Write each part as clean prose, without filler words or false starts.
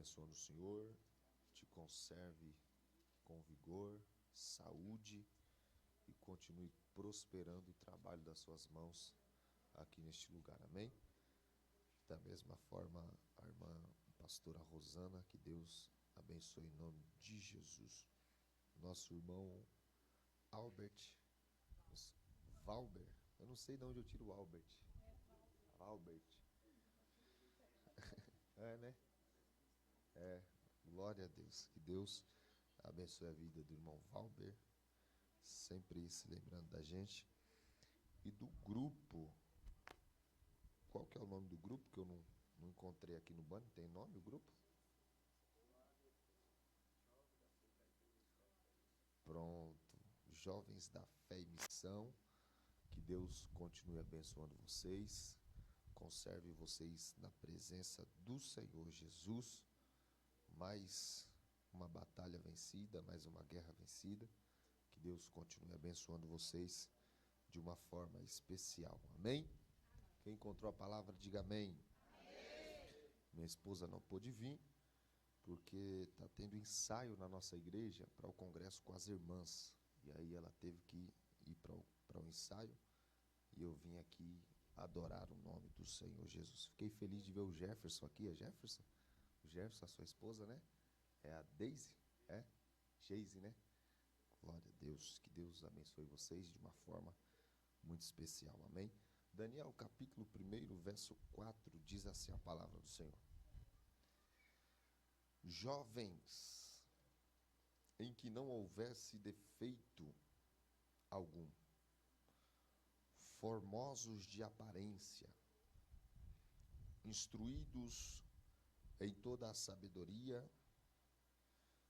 abençoando o Senhor, te conserve com vigor, saúde e continue prosperando o trabalho das suas mãos aqui neste lugar, amém? Da mesma forma, a irmã pastora Rosana, que Deus abençoe em nome de Jesus. Nosso irmão Albert, Valber, eu não sei de onde eu tiro o Albert. Albert. É, né? Glória a Deus. Que Deus abençoe a vida do irmão Valber, sempre se lembrando da gente. E do grupo, qual que é o nome do grupo que eu não encontrei aqui no banner? Tem nome o grupo? Pronto. Jovens da Fé e Missão. Que Deus continue abençoando vocês. Conserve vocês na presença do Senhor Jesus. Mais uma batalha vencida, mais uma guerra vencida. Que Deus continue abençoando vocês de uma forma especial. Amém? Quem encontrou a palavra, diga amém. Amém. Minha esposa não pôde vir, porque está tendo ensaio na nossa igreja para o congresso com as irmãs. E aí ela teve que ir para o ensaio. E eu vim aqui adorar o nome do Senhor Jesus. Fiquei feliz de ver o Jefferson aqui. É Jefferson? O Jefferson, a sua esposa, né? É a Daisy? É? Geise, né? Glória a Deus. Que Deus abençoe vocês de uma forma muito especial. Amém? Daniel, capítulo 1, verso 4, diz assim a palavra do Senhor. Jovens, em que não houvesse defeito algum, formosos de aparência, instruídos em toda a sabedoria,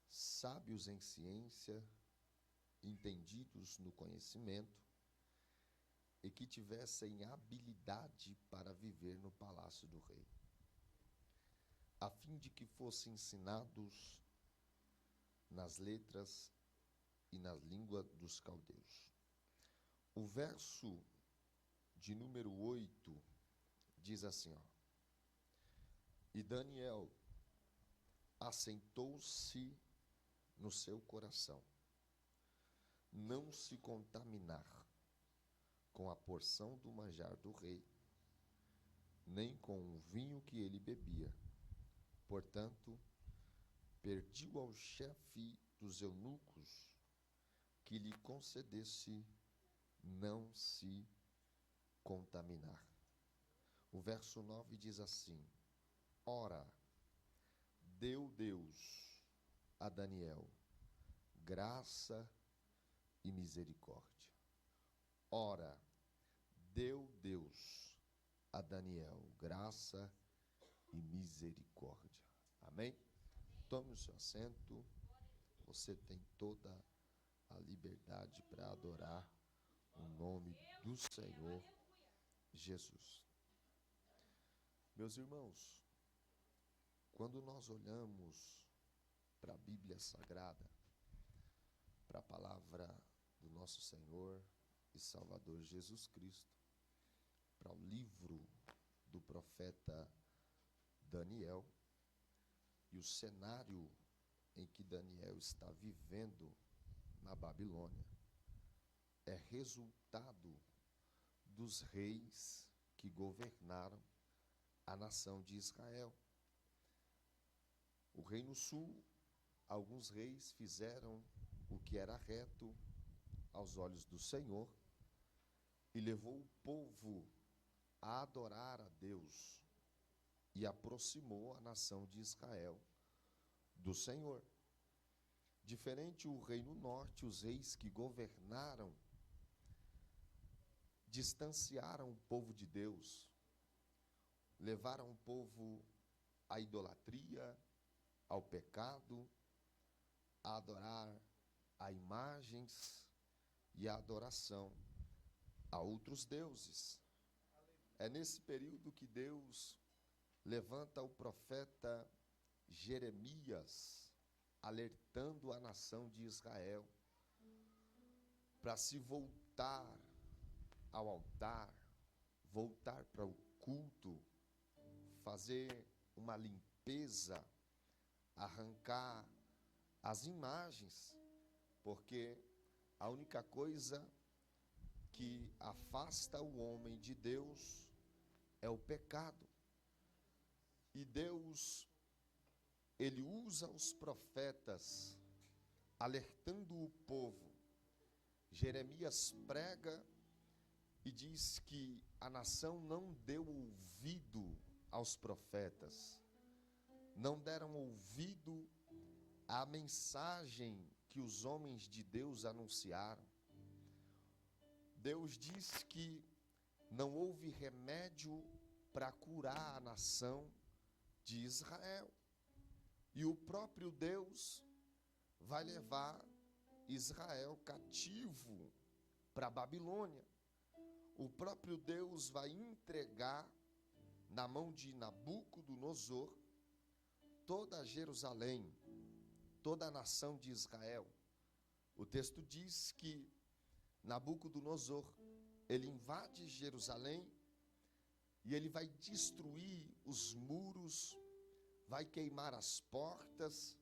sábios em ciência, entendidos no conhecimento, e que tivessem habilidade para viver no palácio do rei, a fim de que fossem ensinados nas letras e na língua dos caldeus. O verso de número 8 diz assim, ó: E Daniel assentou-se no seu coração, não se contaminar com a porção do manjar do rei, nem com o vinho que ele bebia. Portanto, pediu ao chefe dos eunucos que lhe concedesse não se contaminar. O verso 9 diz assim: Ora, deu Deus a Daniel graça e misericórdia. Ora, deu Deus a Daniel graça e misericórdia. Amém? Tome o seu assento. Você tem toda a liberdade para adorar o nome do Senhor Jesus. Meus irmãos, quando nós olhamos para a Bíblia Sagrada, para a palavra do nosso Senhor e Salvador Jesus Cristo, para o livro do profeta Daniel, e o cenário em que Daniel está vivendo na Babilônia, é resultado dos reis que governaram a nação de Israel. O Reino Sul, alguns reis fizeram o que era reto aos olhos do Senhor e levou o povo a adorar a Deus e aproximou a nação de Israel do Senhor. Diferente o Reino Norte, os reis que governaram distanciaram o povo de Deus, levaram o povo à idolatria, ao pecado, a adorar a imagens e a adoração a outros deuses. É nesse período que Deus levanta o profeta Jeremias, alertando a nação de Israel para se voltar ao altar, voltar para o culto, fazer uma limpeza arrancar as imagens, porque a única coisa que afasta o homem de Deus é o pecado. E Deus, Ele usa os profetas alertando o povo. Jeremias prega e diz que a nação não deu ouvido aos profetas, não deram ouvido à mensagem que os homens de Deus anunciaram. Deus diz que não houve remédio para curar a nação de Israel. E o próprio Deus vai levar Israel cativo para a Babilônia. O próprio Deus vai entregar na mão de Nabucodonosor toda Jerusalém, toda a nação de Israel. O texto diz que Nabucodonosor, ele invade Jerusalém e ele vai destruir os muros, vai queimar as portas,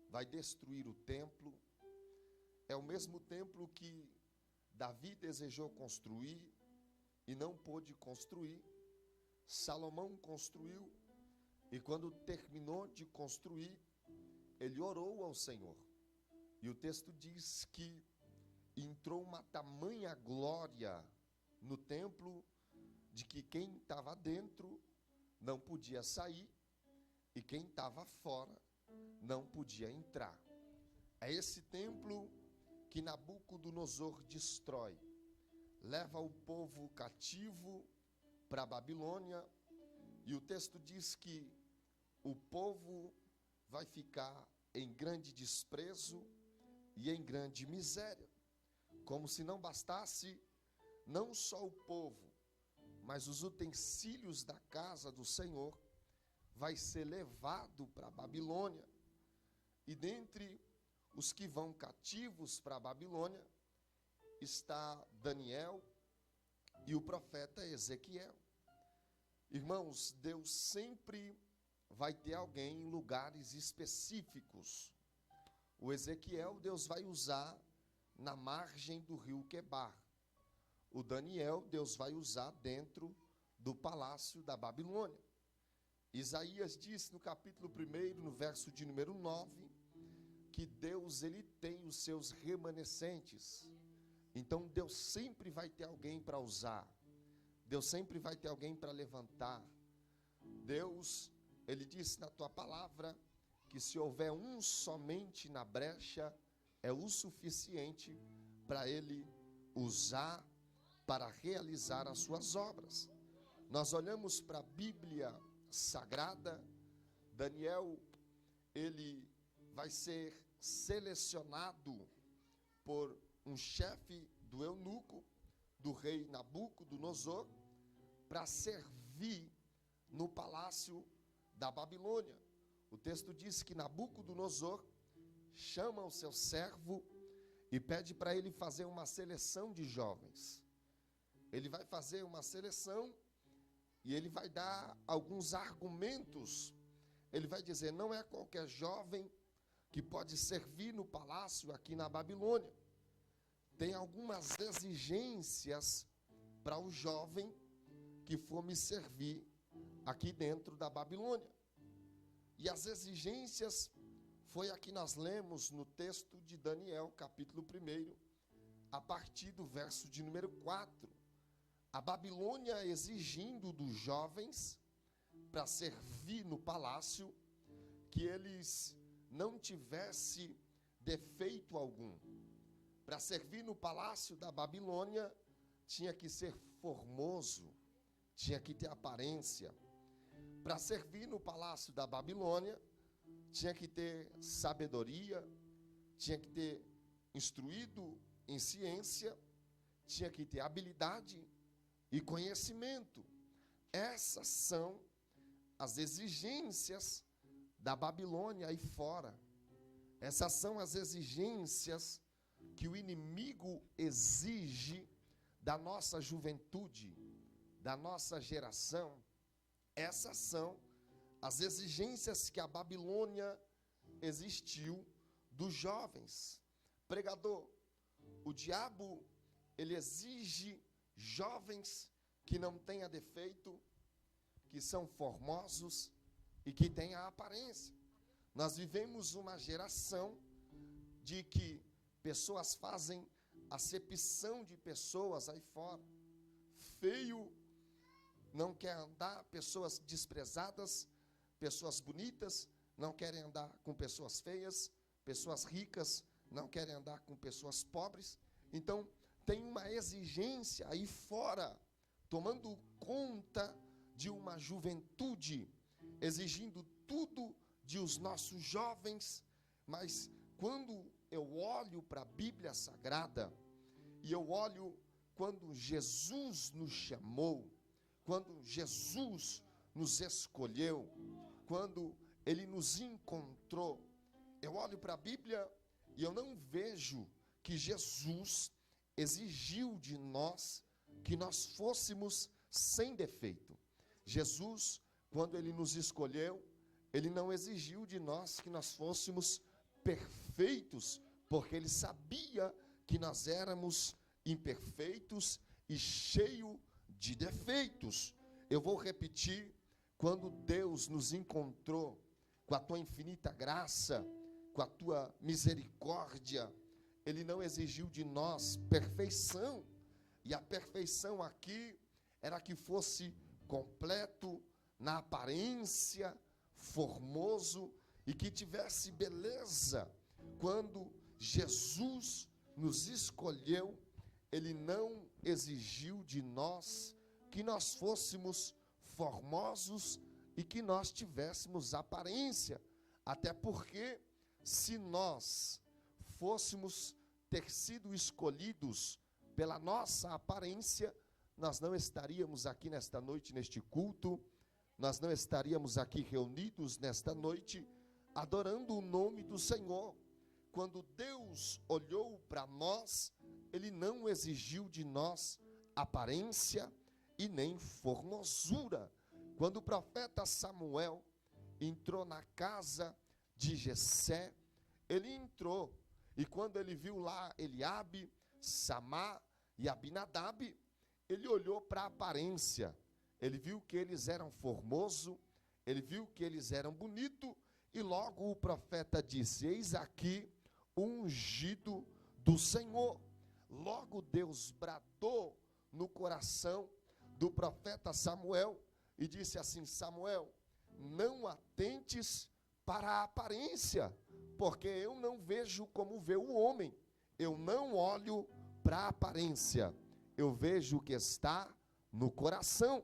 vai destruir o templo. É o mesmo templo que Davi desejou construir e não pôde construir. Salomão construiu, e quando terminou de construir, ele orou ao Senhor. E o texto diz que entrou uma tamanha glória no templo, de que quem estava dentro não podia sair, e quem estava fora não podia entrar. É esse templo que Nabucodonosor destrói, leva o povo cativo para a Babilônia, e o texto diz que o povo vai ficar em grande desprezo e em grande miséria. Como se não bastasse, não só o povo, mas os utensílios da casa do Senhor vai ser levado para a Babilônia. E dentre os que vão cativos para a Babilônia está Daniel e o profeta Ezequiel. Irmãos, Deus sempre vai ter alguém em lugares específicos. O Ezequiel, Deus vai usar na margem do rio Quebar. O Daniel, Deus vai usar dentro do palácio da Babilônia. Isaías disse no capítulo 1, no verso de número 9, que Deus, ele tem os seus remanescentes. Então Deus sempre vai ter alguém para usar. Deus sempre vai ter alguém para levantar. Deus, ele disse na tua palavra que se houver um somente na brecha, é o suficiente para ele usar para realizar as suas obras. Nós olhamos para a Bíblia Sagrada. Daniel, ele vai ser selecionado por um chefe do eunuco, do rei Nabucodonosor, para servir no palácio da Babilônia. O texto diz que Nabucodonosor chama o seu servo e pede para ele fazer uma seleção de jovens. Ele vai fazer uma seleção e ele vai dar alguns argumentos. Ele vai dizer, não é qualquer jovem que pode servir no palácio aqui na Babilônia. Tem algumas exigências para o jovem que for me servir aqui dentro da Babilônia. E as exigências foi a que nós lemos no texto de Daniel, capítulo 1, a partir do verso de número 4. A Babilônia exigindo dos jovens, para servir no palácio, que eles não tivessem defeito algum. Para servir no palácio da Babilônia, tinha que ser formoso, tinha que ter aparência. Para servir no palácio da Babilônia, tinha que ter sabedoria, tinha que ter instruído em ciência, tinha que ter habilidade e conhecimento. Essas são as exigências da Babilônia aí fora. Essas são as exigências que o inimigo exige da nossa juventude, da nossa geração. Essas são as exigências que a Babilônia existiu dos jovens. Pregador, o diabo, ele exige jovens que não tenham defeito, que são formosos e que têm a aparência. Nós vivemos uma geração de que pessoas fazem acepção de pessoas aí fora. Feio não quer andar, pessoas desprezadas, pessoas bonitas não querem andar com pessoas feias, pessoas ricas não querem andar com pessoas pobres. Então, tem uma exigência aí fora, tomando conta de uma juventude, exigindo tudo de os nossos jovens. Mas quando eu olho para a Bíblia Sagrada, e eu olho quando Jesus nos chamou, quando Jesus nos escolheu, quando Ele nos encontrou, eu olho para a Bíblia e eu não vejo que Jesus exigiu de nós que nós fôssemos sem defeito. Jesus, quando Ele nos escolheu, Ele não exigiu de nós que nós fôssemos perfeitos, porque Ele sabia que nós éramos imperfeitos e cheios de defeitos. Eu vou repetir: quando Deus nos encontrou com a tua infinita graça, com a tua misericórdia, Ele não exigiu de nós perfeição. E a perfeição aqui era que fosse completo na aparência, formoso e que tivesse beleza. Quando Jesus nos escolheu, Ele não exigiu de nós que nós fôssemos formosos e que nós tivéssemos aparência. Até porque, se nós fôssemos ter sido escolhidos pela nossa aparência, nós não estaríamos aqui nesta noite, neste culto, nós não estaríamos aqui reunidos nesta noite, adorando o nome do Senhor. Quando Deus olhou para nós, Ele não exigiu de nós aparência e nem formosura. Quando o profeta Samuel entrou na casa de Jessé, ele entrou, e quando ele viu lá Eliabe, Samá e Abinadab, ele olhou para a aparência, ele viu que eles eram formosos, ele viu que eles eram bonitos, e logo o profeta disse: eis aqui o ungido do Senhor. Logo Deus bradou no coração do profeta Samuel e disse assim: Samuel, não atentes para a aparência, porque eu não vejo como vê o homem. Eu não olho para a aparência, eu vejo o que está no coração.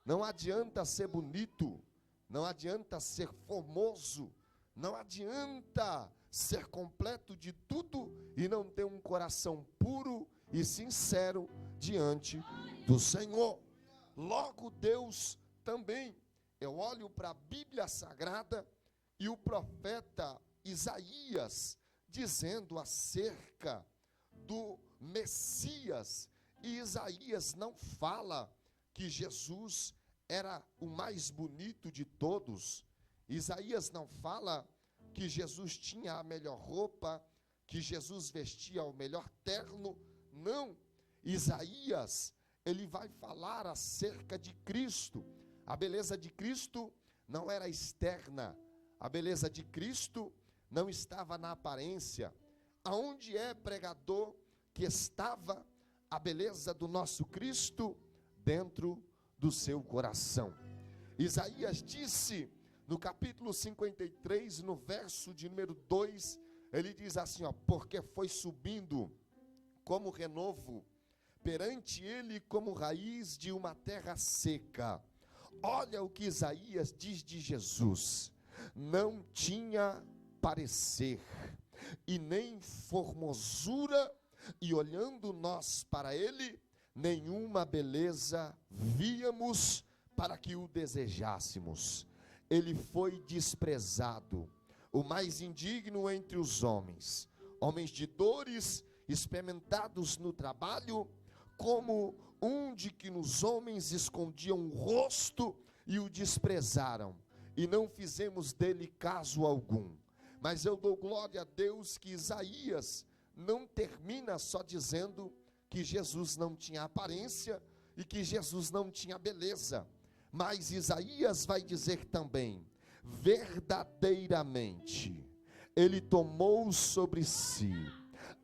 Não adianta ser bonito, não adianta ser formoso, não adianta ser completo de tudo e não ter um coração puro e sincero diante do Senhor. Logo Deus também, eu olho para a Bíblia Sagrada e o profeta Isaías dizendo acerca do Messias, e Isaías não fala que Jesus era o mais bonito de todos. Isaías não fala que Jesus tinha a melhor roupa, que Jesus vestia o melhor terno. Não. Isaías, ele vai falar acerca de Cristo. A beleza de Cristo não era externa. A beleza de Cristo não estava na aparência. Aonde é, pregador, que estava a beleza do nosso Cristo? Dentro do seu coração. Isaías disse no capítulo 53, no verso de número 2, ele diz assim, porque foi subindo como renovo, perante ele como raiz de uma terra seca. Olha o que Isaías diz de Jesus: não tinha parecer e nem formosura, e olhando nós para ele, nenhuma beleza víamos para que o desejássemos. Ele foi desprezado, o mais indigno entre os homens, homens de dores, experimentados no trabalho, como um de que nos homens escondiam o rosto e o desprezaram, e não fizemos dele caso algum. Mas eu dou glória a Deus que Isaías não termina só dizendo que Jesus não tinha aparência e que Jesus não tinha beleza. Mas Isaías vai dizer também: verdadeiramente, Ele tomou sobre si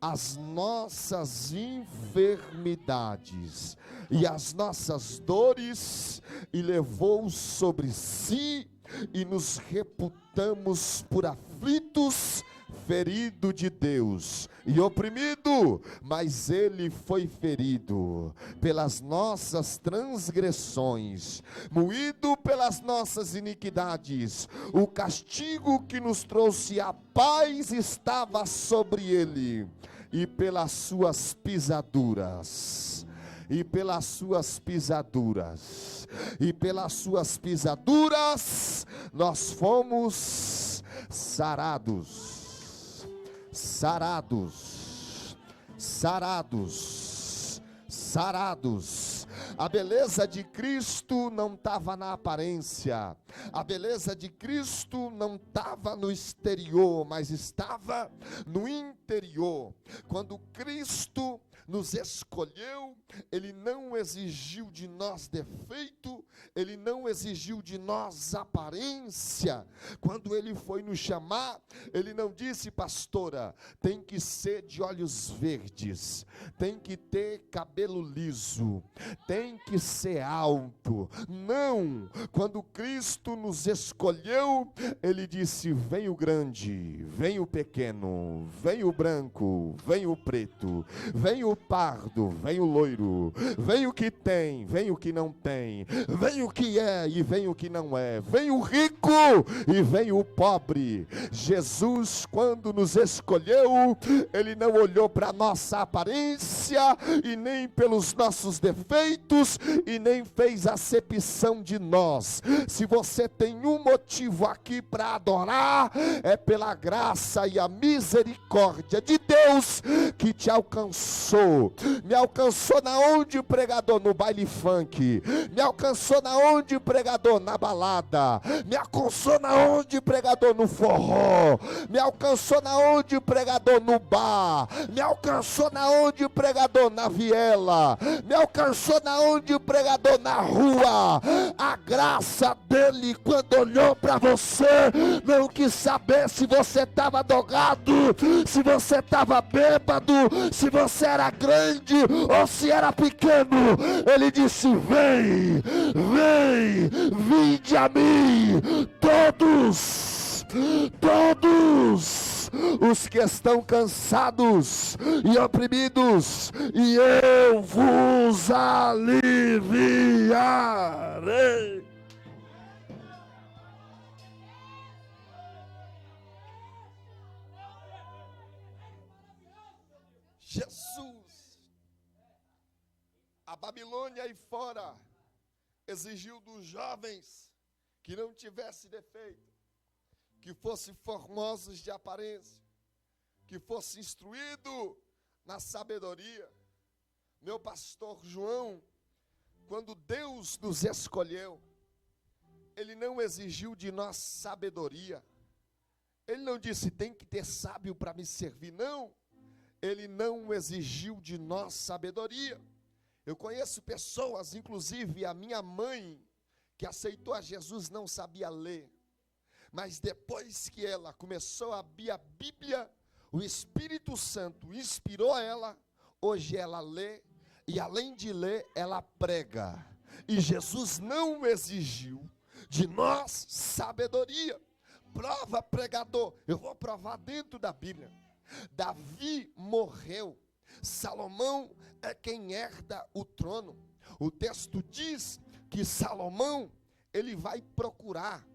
as nossas enfermidades e as nossas dores, e levou sobre si, e nos reputamos por aflitos, ferido de Deus e oprimido, mas Ele foi ferido pelas nossas transgressões, moído pelas nossas iniquidades. O castigo que nos trouxe a paz estava sobre Ele, e pelas suas pisaduras, e pelas suas pisaduras, e pelas suas pisaduras, nós fomos sarados. Sarados, sarados, sarados. A beleza de Cristo não estava na aparência, a beleza de Cristo não estava no exterior, mas estava no interior. Quando Cristo nos escolheu, Ele não exigiu de nós defeito, Ele não exigiu de nós aparência. Quando Ele foi nos chamar, Ele não disse: pastora, tem que ser de olhos verdes, tem que ter cabelo liso, tem que ser alto. Não, quando Cristo nos escolheu, Ele disse: vem o grande, vem o pequeno, vem o branco, vem o preto, vem o pardo, vem o loiro, vem o que tem, vem o que não tem, vem o que é e vem o que não é, vem o rico e vem o pobre. Jesus, quando nos escolheu, Ele não olhou para nossa aparência e nem pelos nossos defeitos e nem fez acepção de nós. Se você tem um motivo aqui para adorar, é pela graça e a misericórdia de Deus que te alcançou. Me alcançou na onde, pregador? No baile funk. Me alcançou na onde, pregador? Na balada. Me alcançou na onde, pregador? No forró. Me alcançou na onde, pregador? No bar. Me alcançou na onde, pregador? Na viela. Me alcançou na onde, pregador? Na rua. A graça dele, quando olhou para você, não quis saber se você estava drogado, se você estava bêbado, se você era grande ou se era pequeno. Ele disse: vem, vem, vinde a mim, todos os que estão cansados e oprimidos, e eu vos aliviarei. Jesus, a Babilônia aí fora exigiu dos jovens que não tivesse defeito, que fossem formosos de aparência, que fosse instruído na sabedoria. Meu pastor João, quando Deus nos escolheu, Ele não exigiu de nós sabedoria. Ele não disse: tem que ter sábio para me servir. Não, Ele não exigiu de nós sabedoria. Eu conheço pessoas, inclusive a minha mãe, que aceitou a Jesus, não sabia ler. Mas depois que ela começou a abrir a Bíblia, o Espírito Santo inspirou ela. Hoje ela lê, e além de ler, ela prega. E Jesus não exigiu de nós sabedoria. Prova, pregador. Eu vou provar dentro da Bíblia. Davi morreu, Salomão é quem herda o trono. O texto diz que Salomão, ele vai procurar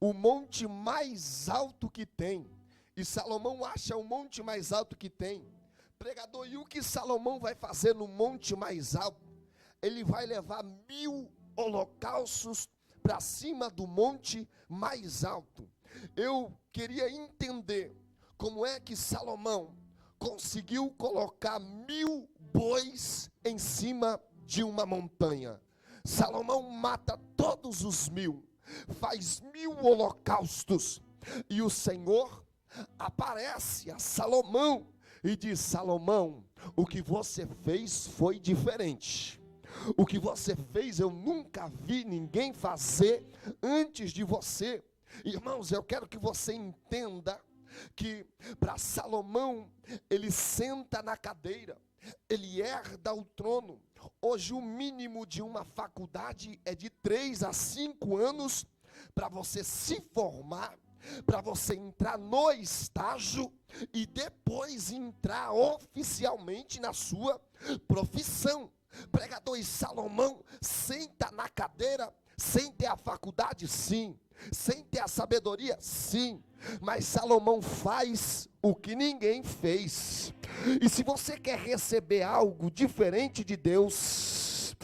o monte mais alto que tem, e Salomão acha o monte mais alto que tem. Pregador, e o que Salomão vai fazer no monte mais alto? Ele vai levar 1000 holocaustos para cima do monte mais alto. Eu queria entender como é que Salomão conseguiu colocar 1000 bois em cima de uma montanha. Salomão mata todos os 1000, faz 1000 holocaustos, e o Senhor aparece a Salomão e diz: Salomão, o que você fez foi diferente. O que você fez eu nunca vi ninguém fazer antes de você. Irmãos, eu quero que você entenda que para Salomão, ele senta na cadeira, ele herda o trono. Hoje o mínimo de uma faculdade é de 3 a 5 anos para você se formar, para você entrar no estágio e depois entrar oficialmente na sua profissão. Pregador, e Salomão senta na cadeira sem ter a faculdade? Sim. Sem ter a sabedoria? Sim. Mas Salomão faz o que ninguém fez. E se você quer receber algo diferente de Deus,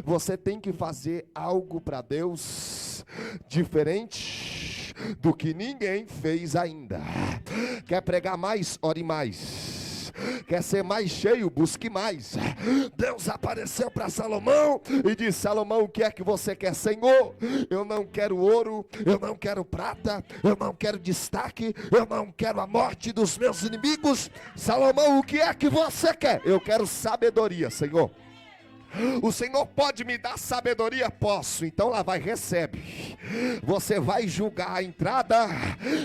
você tem que fazer algo para Deus diferente do que ninguém fez ainda. Quer pregar mais? Ore mais. Quer ser mais cheio? Busque mais. Deus apareceu para Salomão e disse: Salomão, o que é que você quer, Senhor? Eu não quero ouro, eu não quero prata, eu não quero destaque, eu não quero a morte dos meus inimigos. Salomão, o que é que você quer? Eu quero sabedoria, Senhor. O Senhor pode me dar sabedoria? Posso. Então lá vai, recebe. Você vai julgar a entrada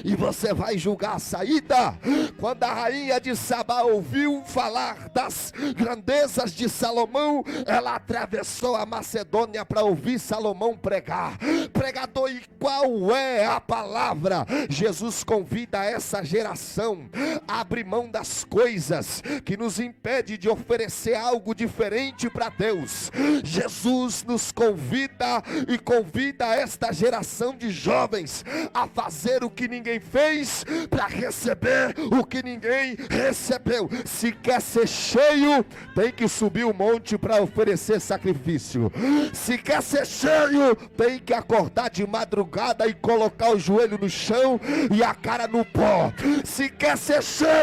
e você vai julgar a saída. Quando a rainha de Sabá ouviu falar das grandezas de Salomão, ela atravessou a Macedônia para ouvir Salomão pregar. Pregador, e qual é a palavra? Jesus convida essa geração a abrir mão das coisas que nos impede de oferecer algo diferente para Deus. Jesus nos convida e convida esta geração de jovens a fazer o que ninguém fez, para receber o que ninguém recebeu. Se quer ser cheio, tem que subir o monte para oferecer sacrifício. Se quer ser cheio, tem que acordar de madrugada e colocar o joelho no chão e a cara no pó. Se quer ser cheio,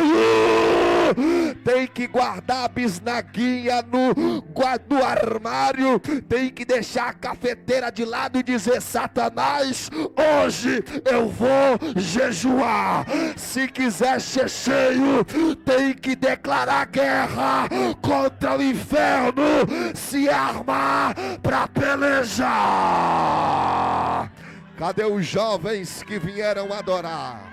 tem que guardar a bisnaguinha no armário, tem que deixar a cafeteira de lado e dizer: Satanás, hoje eu vou jejuar. Se quiser ser cheio, tem que declarar guerra contra o inferno, se armar para pelejar. Cadê os jovens que vieram adorar?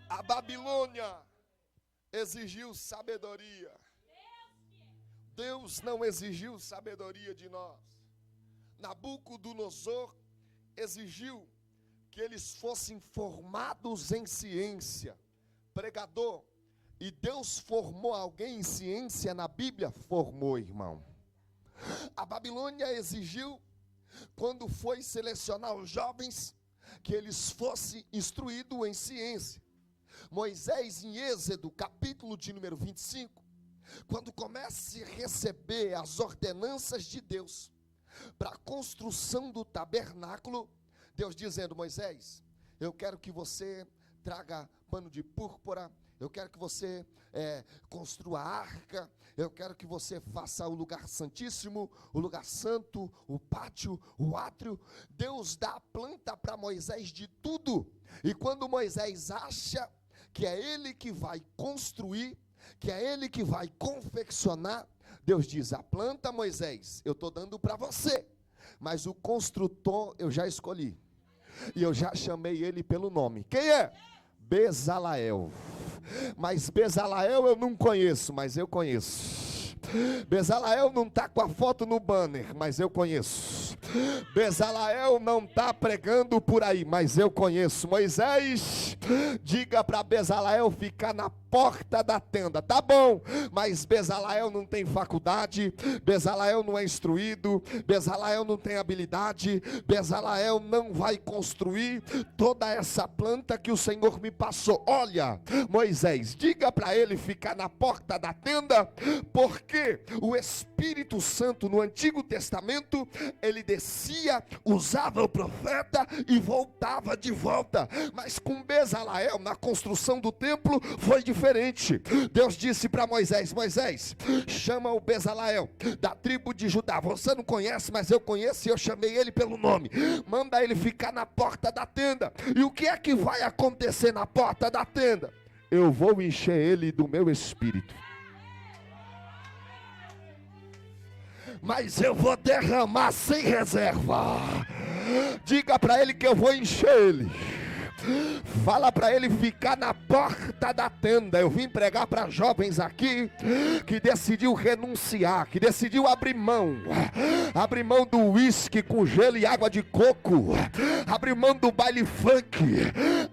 A Babilônia exigiu sabedoria. Deus não exigiu sabedoria de nós. Nabucodonosor exigiu que eles fossem formados em ciência. Pregador, e Deus formou alguém em ciência na Bíblia? Formou, irmão. A Babilônia exigiu, quando foi selecionar os jovens, que eles fossem instruídos em ciência. Moisés, em Êxodo, capítulo de número 25, quando começa a receber as ordenanças de Deus para a construção do tabernáculo, Deus dizendo: Moisés, eu quero que você traga pano de púrpura, eu quero que você construa a arca, eu quero que você faça o lugar santíssimo, o lugar santo, o pátio, o átrio. Deus dá a planta para Moisés de tudo, e quando Moisés acha que é ele que vai construir, que é ele que vai confeccionar, Deus diz: a planta, Moisés, eu estou dando para você, mas o construtor eu já escolhi, e eu já chamei ele pelo nome. Quem é? Bezaleel. Mas Bezaleel eu não conheço, mas eu conheço. Bezaleel não está com a foto no banner, mas eu conheço. Bezaleel não está pregando por aí, mas eu conheço. Moisés, diga para Bezaleel ficar na porta da tenda. Tá bom, mas Bezaleel não tem faculdade, Bezaleel não é instruído, Bezaleel não tem habilidade, Bezaleel não vai construir toda essa planta que o Senhor me passou. Olha, Moisés, diga para ele ficar na porta da tenda, porque Porque o Espírito Santo no Antigo Testamento, ele descia, usava o profeta e voltava de volta. Mas com Bezaleel, na construção do templo, foi diferente. Deus disse para Moisés: Moisés, chama o Bezaleel da tribo de Judá. Você não conhece, mas eu conheço e eu chamei ele pelo nome. Manda ele ficar na porta da tenda. E o que é que vai acontecer na porta da tenda? Eu vou encher ele do meu espírito. Mas eu vou derramar sem reserva. Diga para ele que eu vou encher ele. Fala para ele ficar na porta da tenda. Eu vim pregar para jovens aqui que decidiu renunciar, que decidiu abrir mão do uísque com gelo e água de coco, abrir mão do baile funk,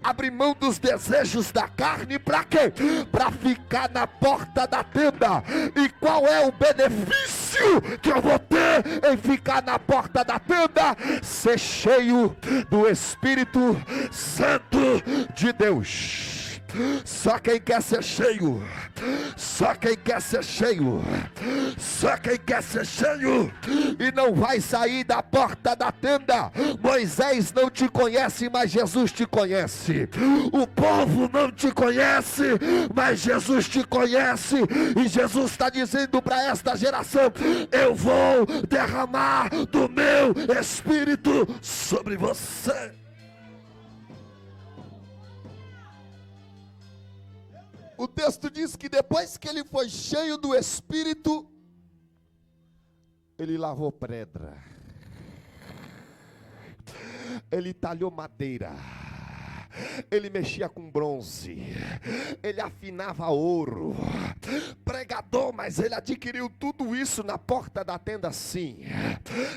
abrir mão dos desejos da carne. Para quê? Para ficar na porta da tenda. E qual é o benefício que eu vou ter em ficar na porta da tenda? Ser cheio do Espírito Santo de Deus. Só quem quer ser cheio, só quem quer ser cheio, só quem quer ser cheio e não vai sair da porta da tenda. Moisés não te conhece, mas Jesus te conhece. O povo não te conhece, mas Jesus te conhece. E Jesus está dizendo para esta geração: eu vou derramar do meu Espírito sobre você. O texto diz que depois que ele foi cheio do Espírito, ele lavou pedra, ele talhou madeira, ele mexia com bronze, ele afinava ouro. Pregador, mas ele adquiriu tudo isso na porta da tenda, sim.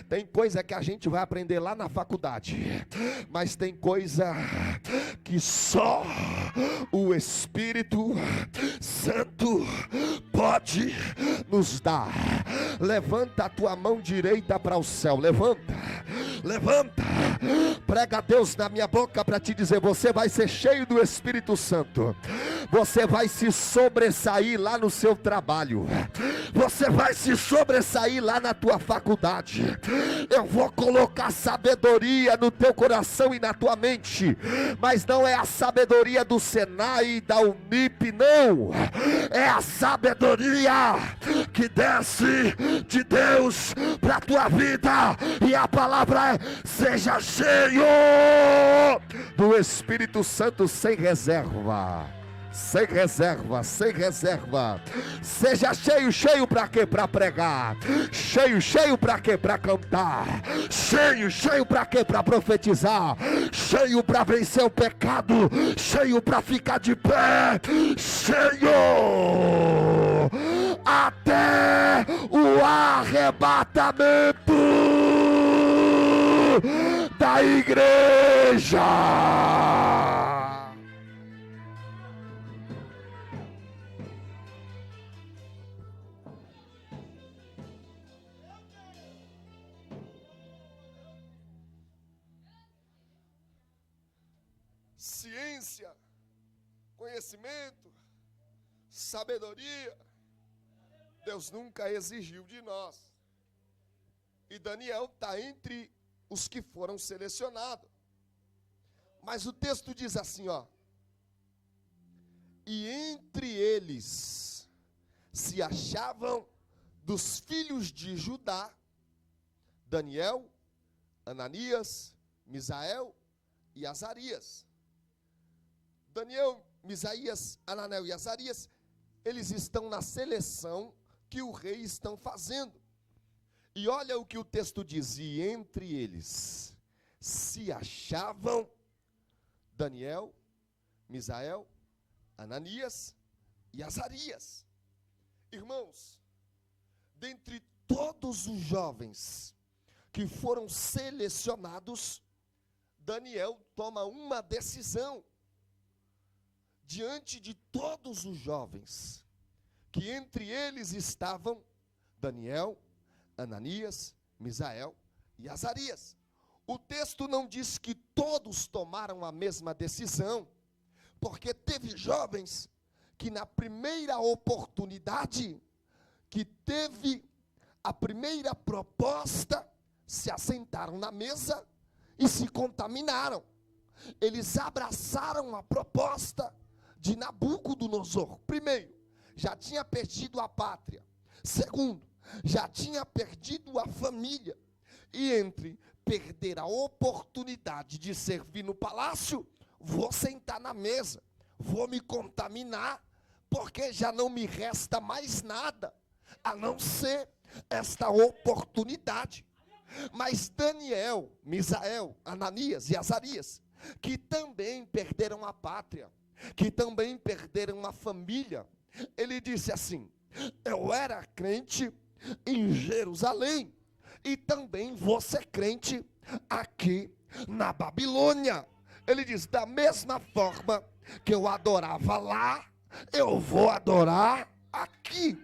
Tem coisa que a gente vai aprender lá na faculdade, mas tem coisa que só o Espírito Santo pode nos dar. Levanta a tua mão direita para o céu, levanta, prega a Deus na minha boca para te dizer: você vai ser cheio do Espírito Santo, você vai se sobressair lá no seu trabalho, você vai se sobressair lá na tua faculdade. Eu vou colocar sabedoria no teu coração e na tua mente, mas não é a sabedoria do Senai, da Unip, não, é a sabedoria que desce de Deus para a tua vida. E a palavra é: seja cheio do Espírito Santo sem reserva. Sem reserva, sem reserva. Seja cheio, cheio para quê? Para pregar. Cheio, cheio para quê? Para cantar. Cheio, cheio para quê? Para profetizar. Cheio para vencer o pecado. Cheio para ficar de pé. Cheio até o arrebatamento da igreja. Ciência, conhecimento, sabedoria, Deus nunca exigiu de nós. E Daniel está entre os que foram selecionados. Mas o texto diz assim, ó: e entre eles se achavam dos filhos de Judá Daniel, Ananias, Misael e Azarias. Daniel, Misaías, Ananiel e Azarias, eles estão na seleção que o rei estão fazendo. E olha o que o texto diz: e entre eles se achavam Daniel, Misael, Ananias e Azarias. Irmãos, dentre todos os jovens que foram selecionados, Daniel toma uma decisão. Diante de todos os jovens, que entre eles estavam Daniel, Ananias, Misael e Azarias. O texto não diz que todos tomaram a mesma decisão, porque teve jovens que na primeira oportunidade que teve a primeira proposta, se assentaram na mesa e se contaminaram. Eles abraçaram a proposta de Nabucodonosor. Primeiro, já tinha perdido a pátria. Segundo, já tinha perdido a família. E entre perder a oportunidade de servir no palácio, vou sentar na mesa, vou me contaminar, porque já não me resta mais nada, a não ser esta oportunidade. Mas Daniel, Misael, Ananias e Azarias, que também perderam a pátria, que também perderam a família, ele disse assim: eu era crente em Jerusalém, e também vou ser crente aqui na Babilônia. Ele diz: da mesma forma que eu adorava lá, eu vou adorar aqui.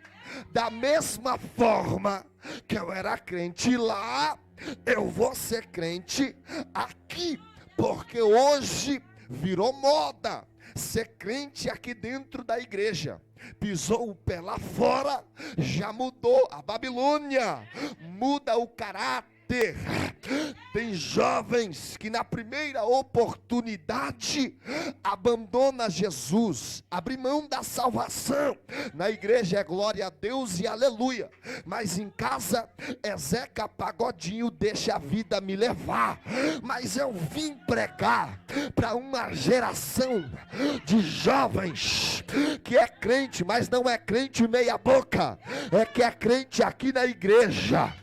Da mesma forma que eu era crente lá, eu vou ser crente aqui. Porque hoje virou moda ser crente aqui dentro da igreja. Pisou o pé lá fora, já mudou. A Babilônia muda o caráter. Tem jovens que na primeira oportunidade abandona Jesus, abre mão da salvação. Na igreja é glória a Deus e aleluia, mas em casa é Zeca Pagodinho, deixa a vida me levar. Mas eu vim pregar para uma geração de jovens que é crente, mas não é crente meia boca, é que é crente aqui na igreja,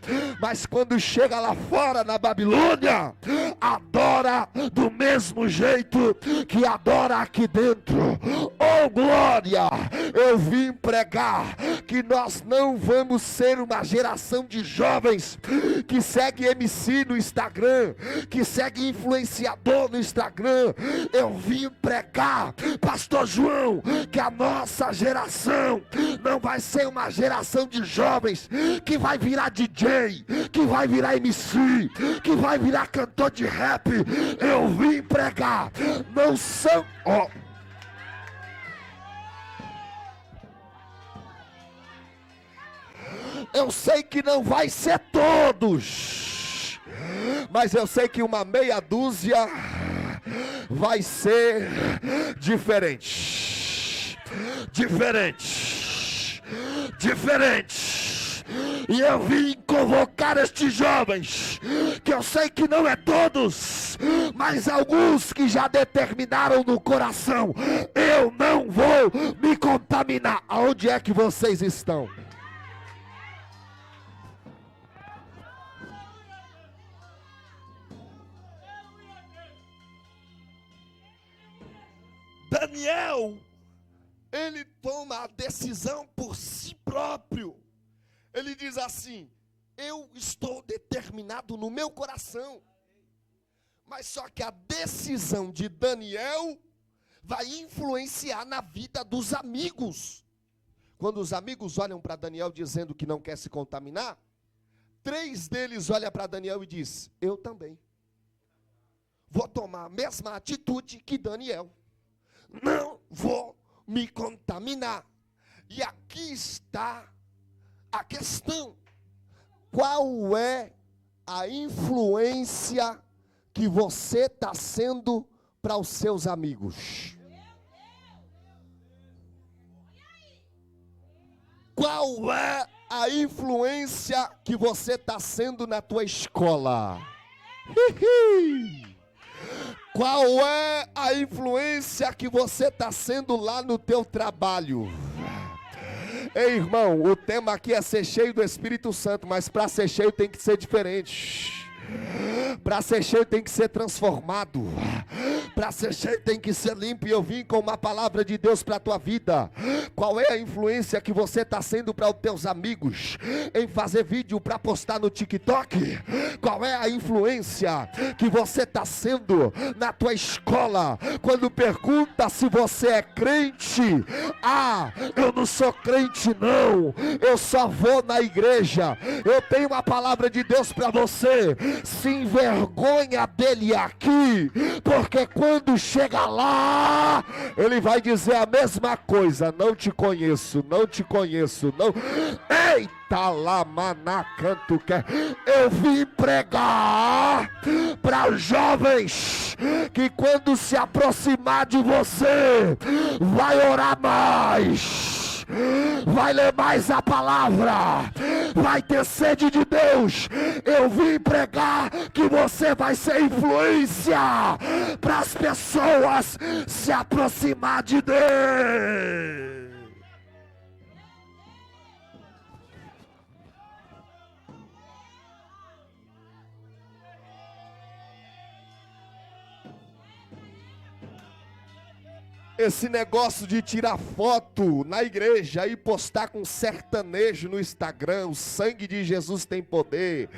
mas quando chega lá fora na Babilônia, adora do mesmo jeito que adora aqui dentro. Oh glória, eu vim pregar que nós não vamos ser uma geração de jovens que segue MC no Instagram, que segue influenciador no Instagram. Eu vim pregar, pastor João, que a nossa geração não vai ser uma geração de jovens que vai virar DJ, que vai virar MC, que vai virar cantor de rap. Eu vim pregar, não são... Eu sei que não vai ser todos, mas eu sei que uma meia dúzia vai ser diferente. E eu vim convocar estes jovens, que eu sei que não é todos, mas alguns que já determinaram no coração: eu não vou me contaminar. Aonde é que vocês estão? Daniel, ele toma a decisão por si próprio. Ele diz assim: eu estou determinado no meu coração. Mas só que a decisão de Daniel vai influenciar na vida dos amigos. Quando os amigos olham para Daniel dizendo que não quer se contaminar, 3 deles olham para Daniel e dizem: eu também vou tomar a mesma atitude que Daniel. Não vou me contaminar. E aqui está a questão: qual é a influência que você está sendo para os seus amigos? Qual é a influência que você está sendo na tua escola? Qual é a influência que você está sendo lá no teu trabalho? Ei, irmão, o tema aqui é ser cheio do Espírito Santo, mas para ser cheio tem que ser diferente. Para ser cheio tem que ser transformado. Para ser cheio tem que ser limpo. E eu vim com uma palavra de Deus para a tua vida. Qual é a influência que você está sendo para os teus amigos em fazer vídeo para postar no TikTok? Qual é a influência que você está sendo na tua escola quando pergunta se você é crente? Ah, eu não sou crente não, eu só vou na igreja. Eu tenho uma palavra de Deus para você: se envergonha dele aqui, porque quando quando chega lá, ele vai dizer a mesma coisa: não te conheço, não te conheço, não. Eita lá, maná, canto quer. Eu vim pregar para os jovens que quando se aproximar de você, vai orar mais, vai ler mais a palavra, vai ter sede de Deus. Eu vim pregar que você vai ser influência para as pessoas se aproximar de Deus. Esse negócio de tirar foto na igreja e postar com sertanejo no Instagram, o sangue de Jesus tem poder.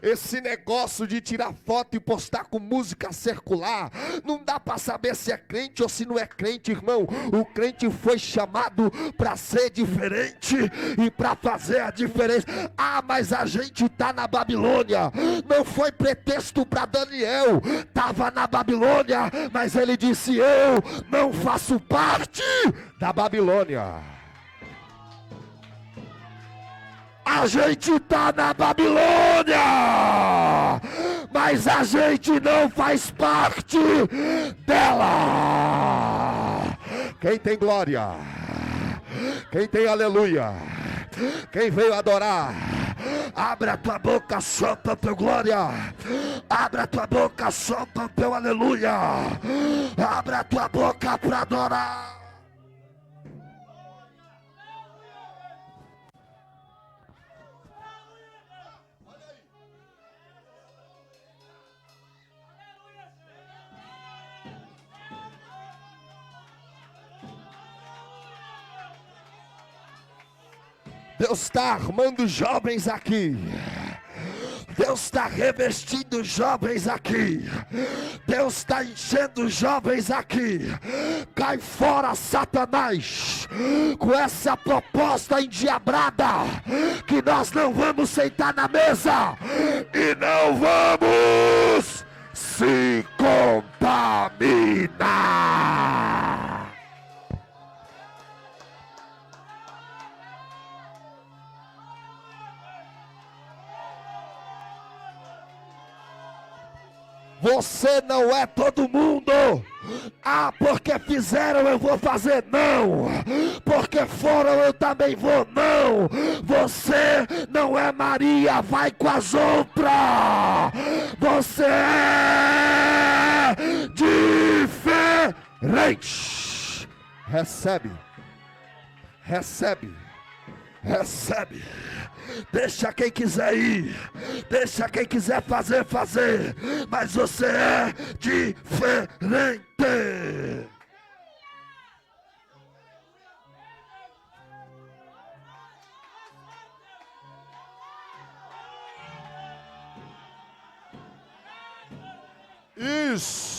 Esse negócio de tirar foto e postar com música circular, não dá para saber se é crente ou se não é crente, irmão. O crente foi chamado para ser diferente e para fazer a diferença. Ah, mas a gente tá na Babilônia. Não foi pretexto para Daniel. Tava na Babilônia, mas ele disse: eu não faço parte da Babilônia. A gente tá na Babilônia, mas a gente não faz parte dela. Quem tem glória? Quem tem aleluia? Quem veio adorar? Abre a tua boca, solta a tua glória. Abre a tua boca, solta o teu aleluia. Abre a tua boca para adorar. Deus está armando jovens aqui. Deus está revestindo jovens aqui. Deus está enchendo jovens aqui. Cai fora, Satanás, com essa proposta endiabrada, que nós não vamos sentar na mesa e não vamos se contaminar. Você não é todo mundo. Ah, porque fizeram eu vou fazer, não. Porque foram eu também vou, não. Você não é Maria, vai com as outras. Você é diferente. Recebe. Recebe. Recebe. Deixa quem quiser ir, deixa quem quiser fazer, mas você é diferente. Isso.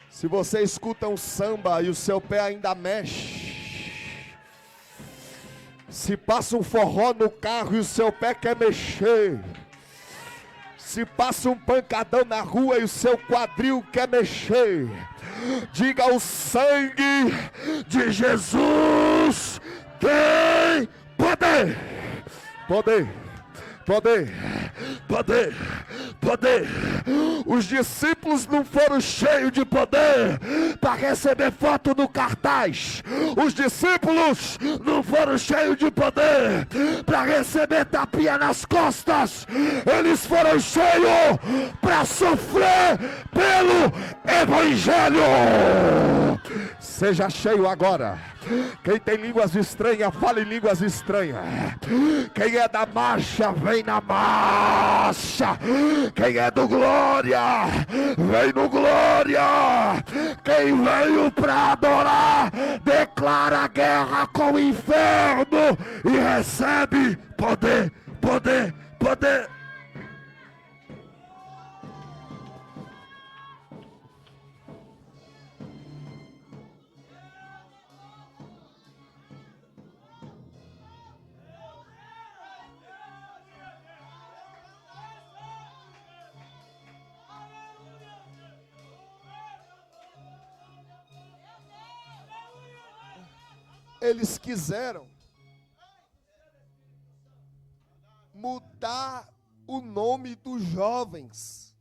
Se você escuta um samba e o seu pé ainda mexe, se passa um forró no carro e o seu pé quer mexer, se passa um pancadão na rua e o seu quadril quer mexer, diga: o sangue de Jesus tem poder, poder, poder, poder, poder. Os discípulos não foram cheios de poder para receber foto no cartaz. Os discípulos não foram cheios de poder para receber tapinha nas costas. Eles foram cheios para sofrer pelo Evangelho. Seja cheio agora. Quem tem línguas estranhas, fale em línguas estranhas. Quem é da marcha, vem na marcha. Quem é do glória, vem no glória. Quem veio para adorar, declara guerra com o inferno e recebe poder, poder, poder. Eles quiseram mudar o nome dos jovens,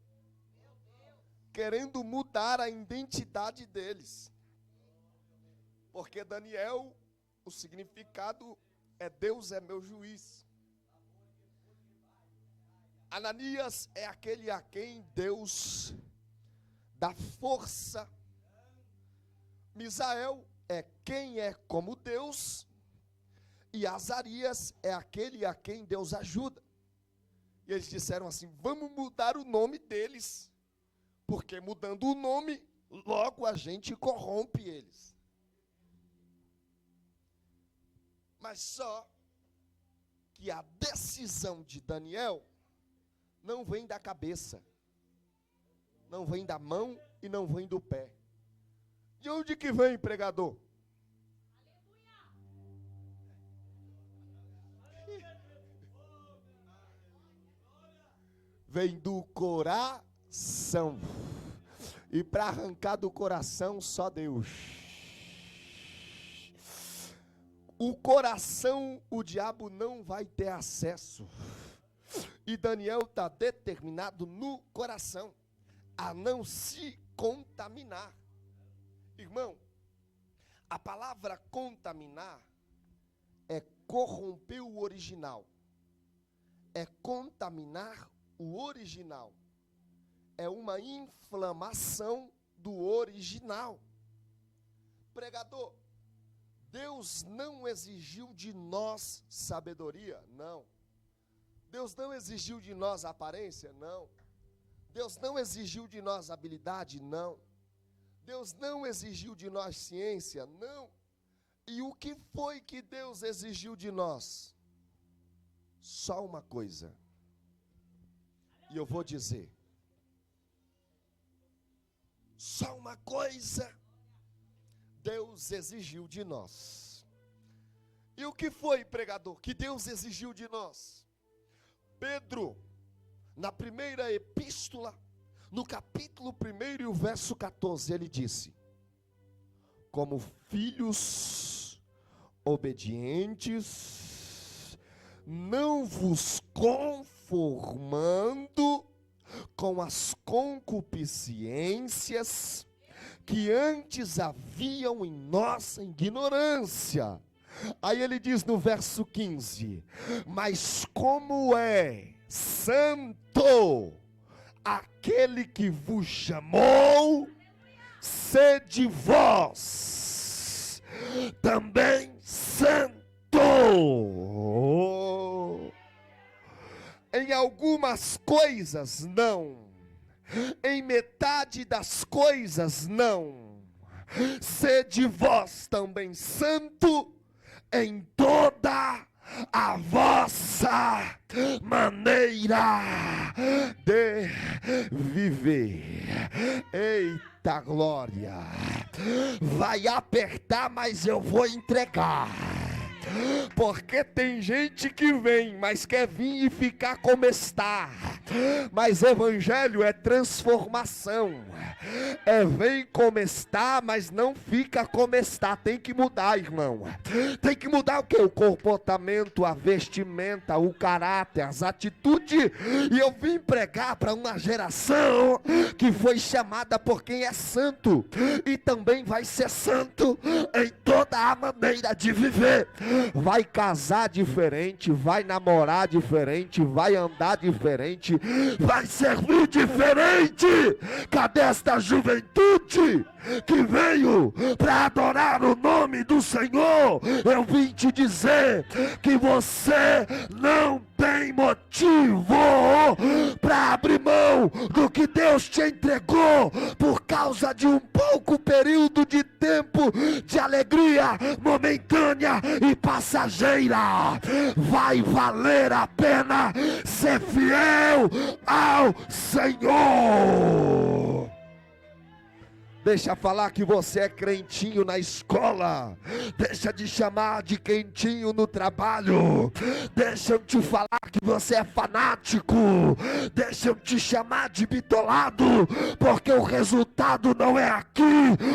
querendo mudar a identidade deles. Porque Daniel, o significado é Deus é meu juiz. Ananias é aquele a quem Deus dá força. Misael é quem é como Deus, e Azarias é aquele a quem Deus ajuda. E eles disseram assim: vamos mudar o nome deles, porque mudando o nome, logo a gente corrompe eles. Mas só que a decisão de Daniel não vem da cabeça, não vem da mão e não vem do pé. De onde que vem, pregador? Vem do coração. E para arrancar do coração, só Deus. O coração, o diabo não vai ter acesso. E Daniel está determinado no coração a não se contaminar. Irmão, a palavra contaminar é corromper o original, é contaminar o original, é uma inflamação do original. Pregador, Deus não exigiu de nós sabedoria? Não. Deus não exigiu de nós aparência? Não. Deus não exigiu de nós habilidade? Não. Deus não exigiu de nós ciência? Não. E o que foi que Deus exigiu de nós? Só uma coisa. E eu vou dizer. Só uma coisa Deus exigiu de nós. E o que foi, pregador, que Deus exigiu de nós? Pedro, na primeira epístola, no capítulo 1 e o verso 14, ele disse: como filhos obedientes, não vos conformando com as concupiscências que antes haviam em nossa ignorância. Aí ele diz no verso 15: mas como é santo aquele que vos chamou, sede vós também santo. Em algumas coisas não, em metade das coisas não, sede vós também santo em toda a vossa maneira de viver. Eita glória! Vai apertar, mas eu vou entregar. Porque tem gente que vem, mas quer vir e ficar como está. Mas evangelho é transformação. É vem como está, mas não fica como está. Tem que mudar, irmão. Tem que mudar o que? O comportamento, a vestimenta, o caráter, as atitudes. E eu vim pregar para uma geração que foi chamada por quem é santo. E também vai ser santo em toda a maneira de viver. Vai casar diferente, vai namorar diferente, vai andar diferente, vai servir diferente. Cadê esta juventude? que veio para adorar o nome do Senhor, eu vim te dizer que você não tem motivo para abrir mão do que Deus te entregou por causa de um pouco período de tempo de alegria momentânea e passageira. Vai valer a pena ser fiel ao Senhor. Deixa falar que você é crentinho na escola. Deixa de chamar de quentinho no trabalho. Deixa eu te falar que você é fanático. Deixa eu te chamar de bitolado. Porque o resultado não é aqui.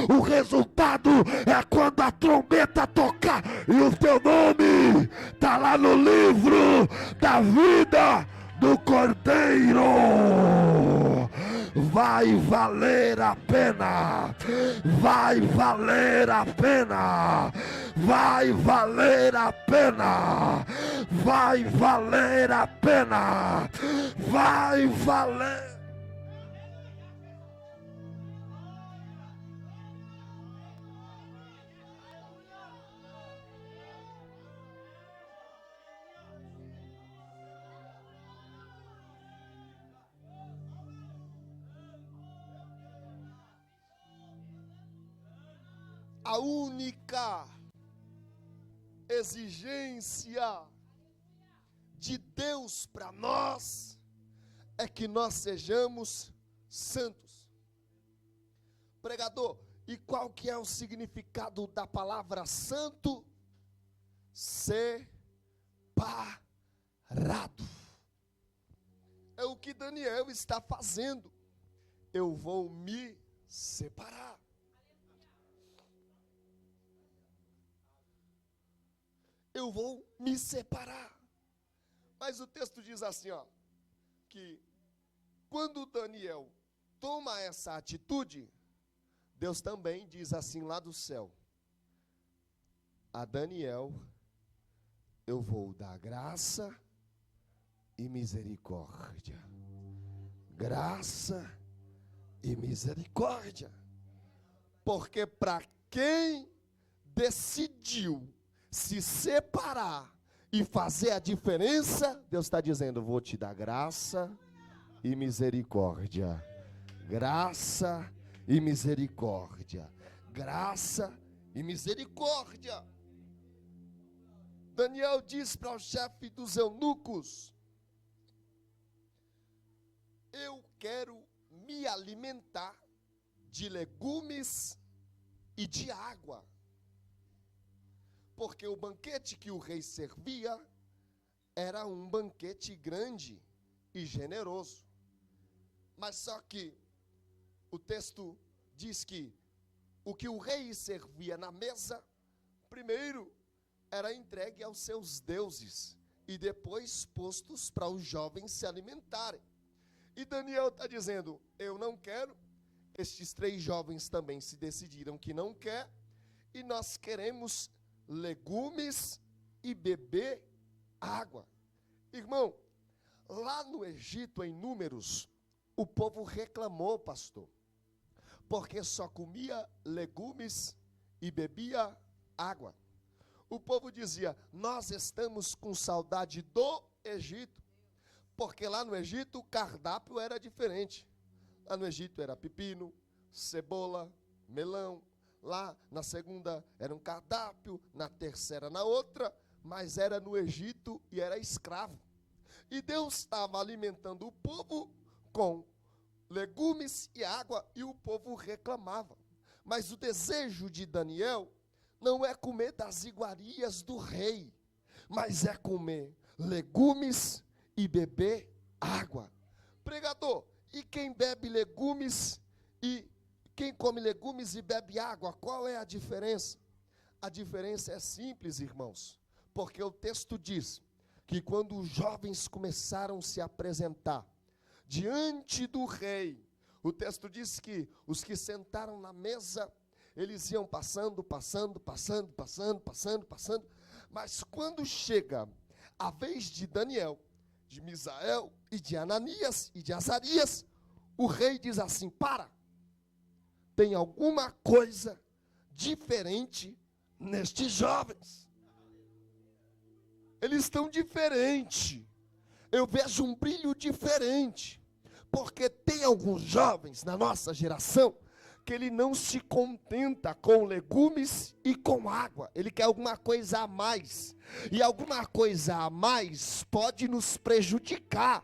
O resultado é quando a trombeta tocar e o teu nome está lá no livro da vida do Cordeiro. Vai valer a pena, vai valer a pena, vai valer a pena, vai valer a pena, vai valer. A única exigência de Deus para nós é que nós sejamos santos. Pregador, e qual que é o significado da palavra santo? Separado. É o que Daniel está fazendo. Eu vou me separar. Eu vou me separar. Mas o texto diz assim, ó, que quando Daniel toma essa atitude, Deus também diz assim lá do céu: a Daniel eu vou dar graça e misericórdia. Graça e misericórdia. Porque para quem decidiu se separar e fazer a diferença, Deus está dizendo: vou te dar graça e misericórdia. Graça e misericórdia. Graça e misericórdia. Daniel diz para o chefe dos eunucos: eu quero me alimentar de legumes e de água. Porque o banquete que o rei servia era um banquete grande e generoso. Mas só que o texto diz que o que o rei servia na mesa, primeiro era entregue aos seus deuses e depois postos para os jovens se alimentarem. E Daniel está dizendo: eu não quero. Estes 3 jovens também se decidiram que não quer, e nós queremos legumes e beber água. Irmão, lá no Egito, em Números, o povo reclamou, pastor, porque só comia legumes e bebia água. O povo dizia: nós estamos com saudade do Egito, porque lá no Egito o cardápio era diferente. Lá no Egito era pepino, cebola, melão. Lá na segunda era um cardápio, na terceira na outra, mas era no Egito e era escravo. E Deus estava alimentando o povo com legumes e água, e o povo reclamava. Mas o desejo de Daniel não é comer das iguarias do rei, mas é comer legumes e beber água. Pregador, e quem bebe legumes e quem come legumes e bebe água, qual é a diferença? A diferença é simples, irmãos, porque o texto diz que quando os jovens começaram a se apresentar diante do rei, o texto diz que os que sentaram na mesa, eles iam passando, mas quando chega a vez de Daniel, de Misael e de Ananias e de Azarias, o rei diz assim: para, tem alguma coisa diferente nestes jovens. Eles estão diferentes. Eu vejo um brilho diferente. Porque tem alguns jovens na nossa geração que ele não se contenta com legumes e com água. Ele quer alguma coisa a mais. E alguma coisa a mais pode nos prejudicar.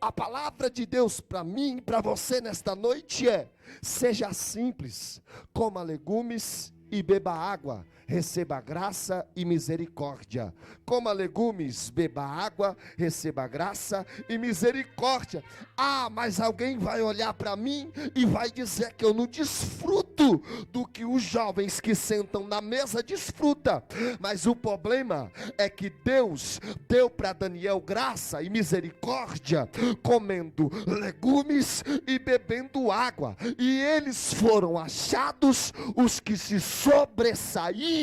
A palavra de Deus para mim e para você nesta noite é: seja simples, coma legumes e beba água, receba graça e misericórdia. Coma legumes, beba água, receba graça e misericórdia. Ah, mas alguém vai olhar para mim e vai dizer que eu não desfruto do que os jovens que sentam na mesa desfrutam. Mas o problema é que Deus deu para Daniel graça e misericórdia, comendo legumes e bebendo água. E eles foram achados os que se sobressaíam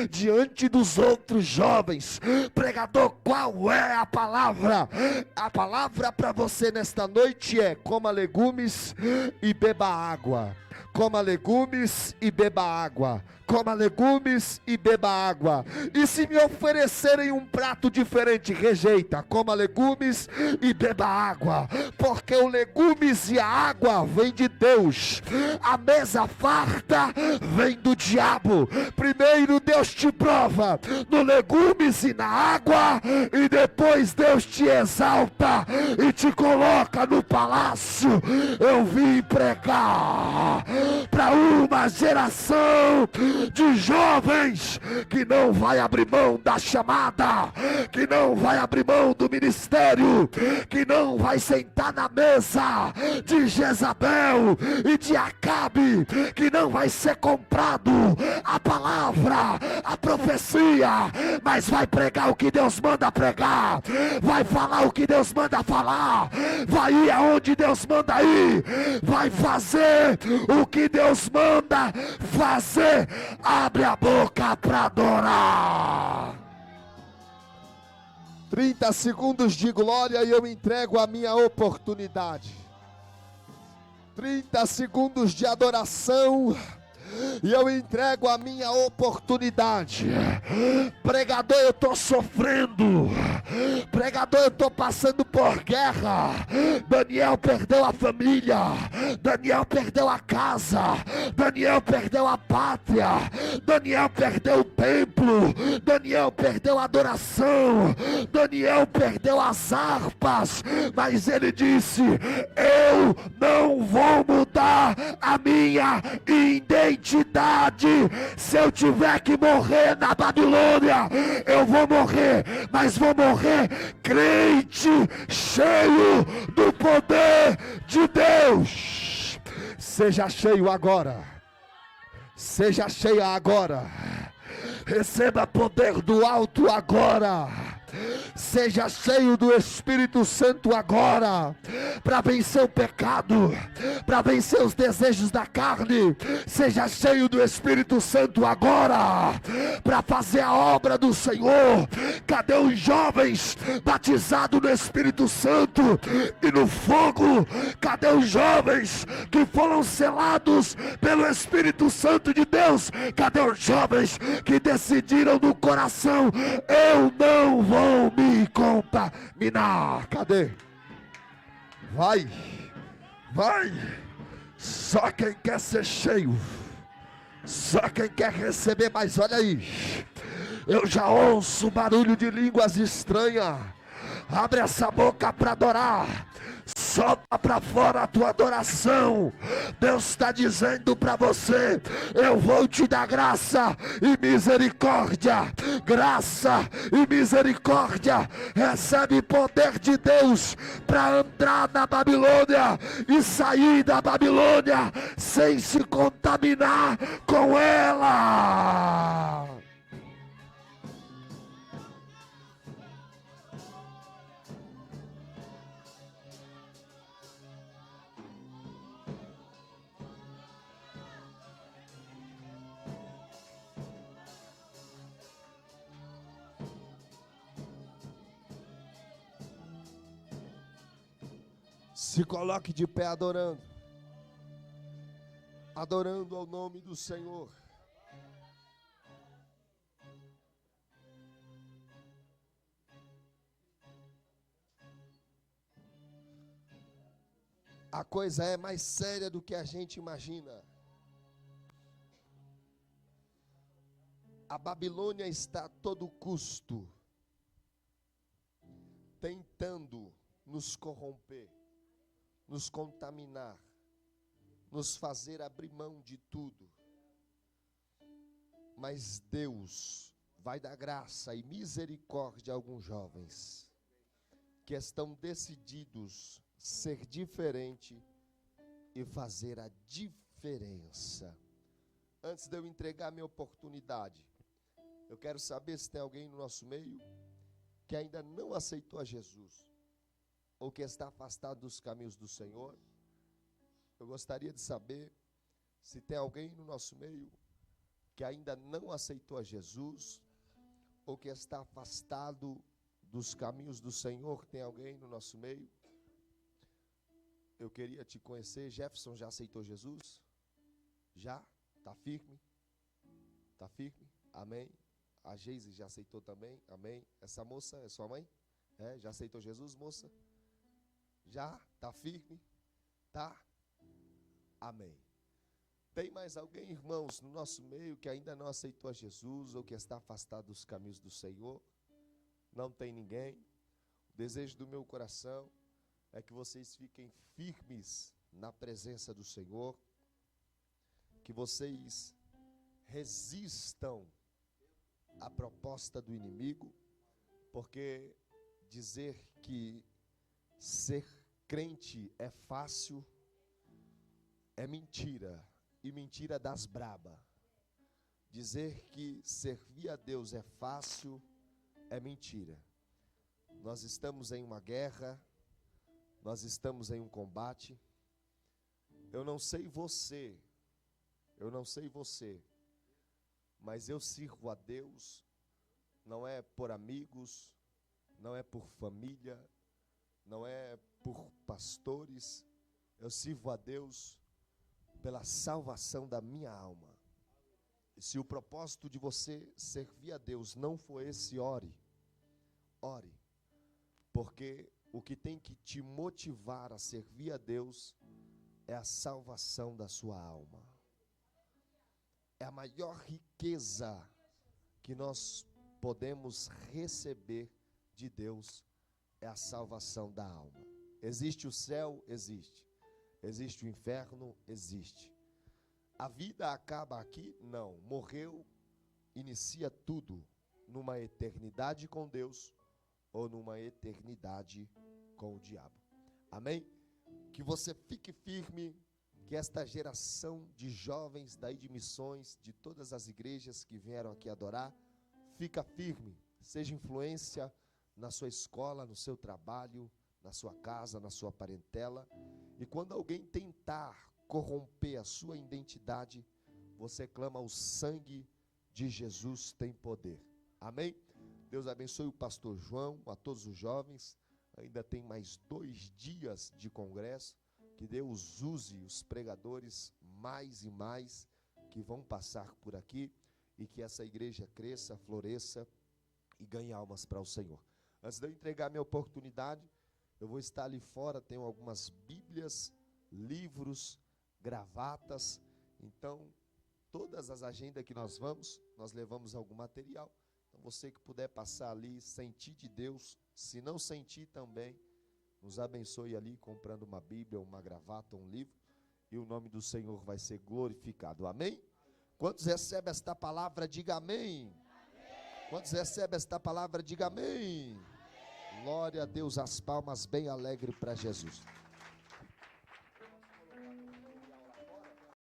diante dos outros jovens. Pregador, qual é a palavra? A palavra para você nesta noite é: coma legumes e beba água. Coma legumes e beba água. Coma legumes e beba água. E se me oferecerem um prato diferente, rejeita. Coma legumes e beba água. Porque o legumes e a água vem de Deus. A mesa farta vem do diabo. Primeiro Deus te prova no legumes e na água, e depois Deus te exalta e te coloca no palácio. Eu vim pregar para uma geração de jovens que não vai abrir mão da chamada, que não vai abrir mão do ministério, que não vai sentar na mesa de Jezabel e de Acabe, que não vai ser comprado a palavra, a profecia, mas vai pregar o que Deus manda pregar, vai falar o que Deus manda falar, vai ir aonde Deus manda ir, vai fazer o que Deus manda fazer. Abre a boca para adorar. 30 segundos de glória e eu entrego a minha oportunidade. 30 segundos de adoração e eu entrego a minha oportunidade. Pregador, eu estou sofrendo. Pregador, eu estou passando por guerra. Daniel perdeu a família, Daniel perdeu a casa, Daniel perdeu a pátria, Daniel perdeu o templo, Daniel perdeu a adoração, Daniel perdeu as harpas. Mas ele disse: eu não vou mudar a minha identidade. Se eu tiver que morrer na Babilônia, eu vou morrer, mas vou morrer crente, cheio do poder de Deus. Seja cheio agora, seja cheia agora, receba poder do alto agora. Seja cheio do Espírito Santo agora, para vencer o pecado, para vencer os desejos da carne. Seja cheio do Espírito Santo agora, para fazer a obra do Senhor. Cadê os jovens batizados no Espírito Santo e no fogo? Cadê os jovens que foram selados pelo Espírito Santo de Deus? Cadê os jovens que decidiram no coração: eu não vou me contaminar? Cadê? Vai, vai. Só quem quer ser cheio, só quem quer receber. Mas olha aí, eu já ouço barulho de línguas estranhas. Abre essa boca para adorar. Solta para fora a tua adoração. Deus está dizendo para você: eu vou te dar graça e misericórdia. Graça e misericórdia. Recebe poder de Deus para entrar na Babilônia e sair da Babilônia sem se contaminar com ela. Se coloque de pé adorando. adorando ao nome do Senhor. A coisa é mais séria do que a gente imagina. A Babilônia está a todo custo tentando nos corromper, nos contaminar, nos fazer abrir mão de tudo. Mas Deus vai dar graça e misericórdia a alguns jovens que estão decididos a ser diferente e fazer a diferença. Antes de eu entregar minha oportunidade, eu quero saber se tem alguém no nosso meio que ainda não aceitou a Jesus, ou que está afastado dos caminhos do Senhor. Eu gostaria de saber se tem alguém no nosso meio que ainda não aceitou a Jesus, ou que está afastado dos caminhos do Senhor. Tem alguém no nosso meio? Eu queria te conhecer. Jefferson já aceitou Jesus? Já? Está firme? Está firme? Amém. A Geise já aceitou também? Amém. Essa moça é sua mãe? Já aceitou Jesus, moça? Já? Está firme? Tá? Amém. Tem mais alguém, irmãos, no nosso meio que ainda não aceitou a Jesus ou que está afastado dos caminhos do Senhor? Não tem ninguém? O desejo do meu coração é que vocês fiquem firmes na presença do Senhor, que vocês resistam à proposta do inimigo, porque dizer que ser crente é fácil é mentira, e mentira das braba. Dizer que servir a Deus é fácil é mentira. Nós estamos em uma guerra, nós estamos em um combate. Eu não sei você, mas eu sirvo a Deus, não é por amigos, não é por família, não é por pastores. Eu sirvo a Deus pela salvação da minha alma. E se o propósito de você servir a Deus não for esse, ore, porque o que tem que te motivar a servir a Deus é a salvação da sua alma. É a maior riqueza que nós podemos receber de Deus, é a salvação da alma. Existe o céu? Existe. Existe o inferno? Existe. A vida acaba aqui? Não. Morreu, inicia tudo numa eternidade com Deus ou numa eternidade com o diabo. Amém? Que você fique firme, que esta geração de jovens daí de missões, de todas as igrejas que vieram aqui adorar, fica firme, seja influência na sua escola, no seu trabalho, na sua casa, na sua parentela. E quando alguém tentar corromper a sua identidade, você clama: o sangue de Jesus tem poder. Amém? Deus abençoe o pastor João, a todos os jovens. Ainda tem mais 2 dias de congresso. Que Deus use os pregadores mais e mais que vão passar por aqui, e que essa igreja cresça, floresça e ganhe almas para o Senhor. Antes de eu entregar minha oportunidade, eu vou estar ali fora, tenho algumas bíblias, livros, gravatas. Então, todas as agendas que nós levamos algum material. Então, você que puder passar ali, sentir de Deus, se não sentir também, nos abençoe ali comprando uma Bíblia, uma gravata, um livro, e o nome do Senhor vai ser glorificado. Amém? Quantos recebem esta palavra, diga amém. Quantos recebem esta palavra, diga amém. Glória a Deus, as palmas bem alegres para Jesus.